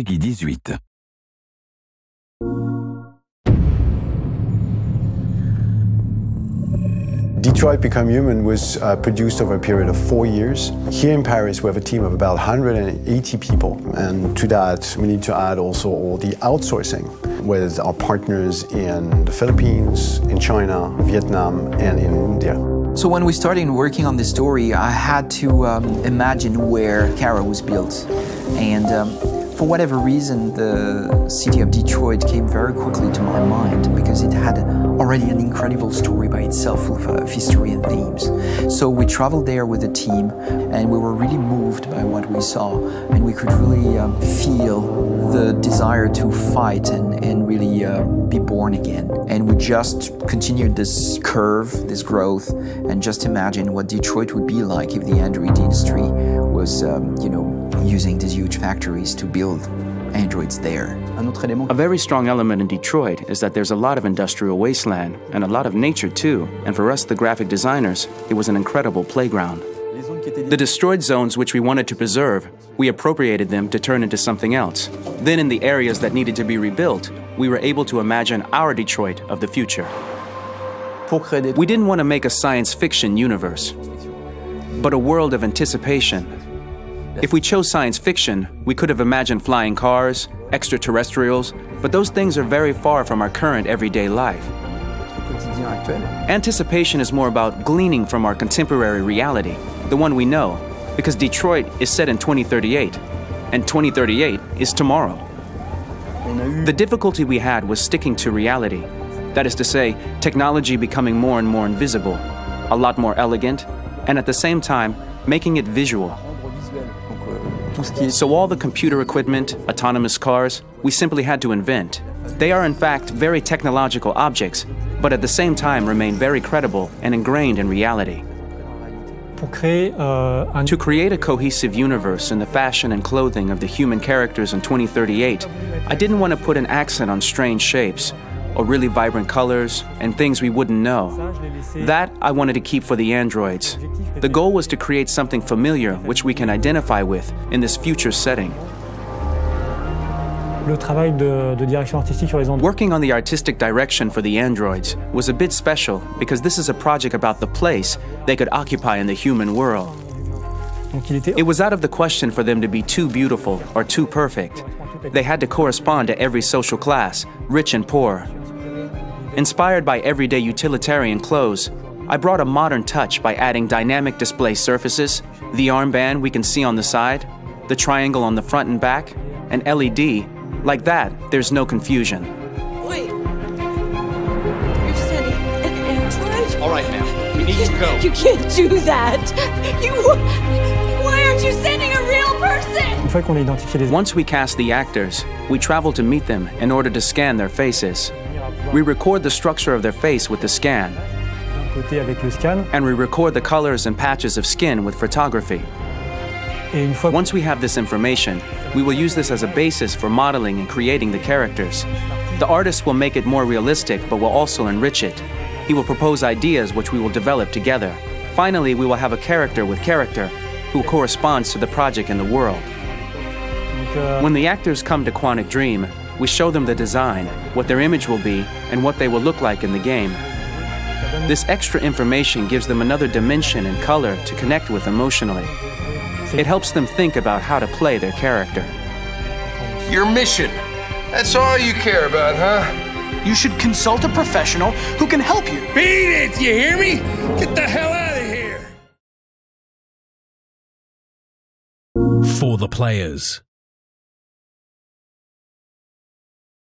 Peggy 18. Detroit Become Human was produced over a period of 4 years. Here in Paris, we have a team of about 180 people. And to that, we need to add also all the outsourcing with our partners in the Philippines, in China, Vietnam, and in India. So when we started working on this story, I had to imagine where Kara was built. And for whatever reason, the city of Detroit came very quickly to my mind because it had already an incredible story by itself of history and themes. So we traveled there with a team and we were really moved by what we saw, and we could really feel the desire to fight and really be born again. And we just continued this curve, this growth, and just imagine what Detroit would be like if the android industry was, using these huge factories to build androids there. A very strong element in Detroit is that there's a lot of industrial wasteland and a lot of nature too, and for us, the graphic designers, it was an incredible playground. The destroyed zones which we wanted to preserve, we appropriated them to turn into something else. Then in the areas that needed to be rebuilt, we were able to imagine our Detroit of the future. We didn't want to make a science fiction universe, but a world of anticipation. If we chose science fiction, we could have imagined flying cars, extraterrestrials, but those things are very far from our current everyday life. Anticipation is more about gleaning from our contemporary reality, the one we know, because Detroit is set in 2038, and 2038 is tomorrow. The difficulty we had was sticking to reality. That is to say, technology becoming more and more invisible, a lot more elegant, and at the same time, making it visual. So all the computer equipment, autonomous cars, we simply had to invent. They are in fact very technological objects, but at the same time remain very credible and ingrained in reality. To create a cohesive universe in the fashion and clothing of the human characters in 2038, I didn't want to put an accent on strange shapes, or really vibrant colors, and things we wouldn't know. That I wanted to keep for the androids. The goal was to create something familiar which we can identify with in this future setting. Working on the artistic direction for the androids was a bit special because this is a project about the place they could occupy in the human world. It was out of the question for them to be too beautiful or too perfect. They had to correspond to every social class, rich and poor. Inspired by everyday utilitarian clothes, I brought a modern touch by adding dynamic display surfaces, the armband we can see on the side, the triangle on the front and back, and LED. Like that, there's no confusion. Wait. You're sending an android? All right, ma'am. We need to go. You can't do that. Why aren't you sending a real person? Once we cast the actors, we travel to meet them in order to scan their faces. We record the structure of their face with the scan, and we record the colors and patches of skin with photography. Once we have this information, we will use this as a basis for modeling and creating the characters. The artist will make it more realistic, but will also enrich it. He will propose ideas which we will develop together. Finally, we will have a character with character who corresponds to the project in the world. When the actors come to Quantic Dream, we show them the design, what their image will be, and what they will look like in the game. This extra information gives them another dimension and color to connect with emotionally. It helps them think about how to play their character. Your mission. That's all you care about, huh? You should consult a professional who can help you. Beat it, you hear me? Get the hell out of here! For the players.